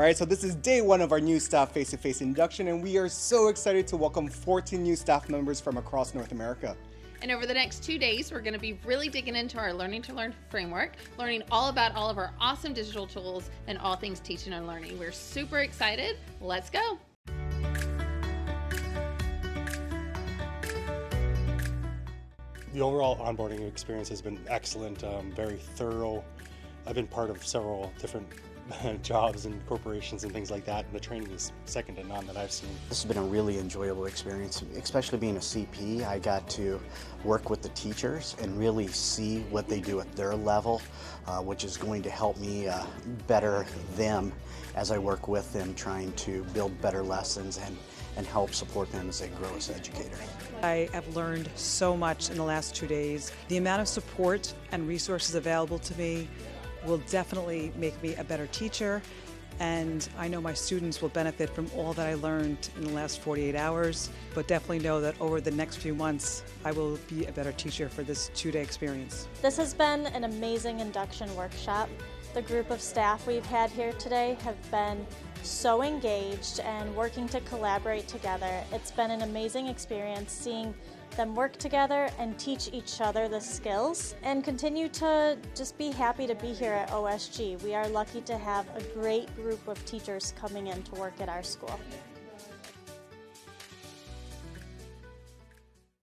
right, so this is day one of our new staff face-to-face induction, and we are so excited to welcome 14 new staff members from across North America. And over the next 2 days, we're going to be really digging into our Learning to Learn framework, learning all about all of our awesome digital tools and all things teaching and learning. We're super excited. Let's go. The overall onboarding experience has been excellent, very thorough. I've been part of several different jobs and corporations and things like that, and the training is second to none that I've seen. This has been a really enjoyable experience, especially being a CP. I got to work with the teachers and really see what they do at their level, which is going to help me better them as I work with them, trying to build better lessons and help support them as they grow as educators. I have learned so much in the last 2 days. The amount of support and resources available to me will definitely make me a better teacher, and I know my students will benefit from all that I learned in the last 48 hours, but definitely know that over the next few months I will be a better teacher for this 2-day experience. This has been an amazing induction workshop. The group of staff we've had here today have been so engaged and working to collaborate together. It's been an amazing experience seeing them work together and teach each other the skills and continue to just be happy to be here at OSG. We are lucky to have a great group of teachers coming in to work at our school.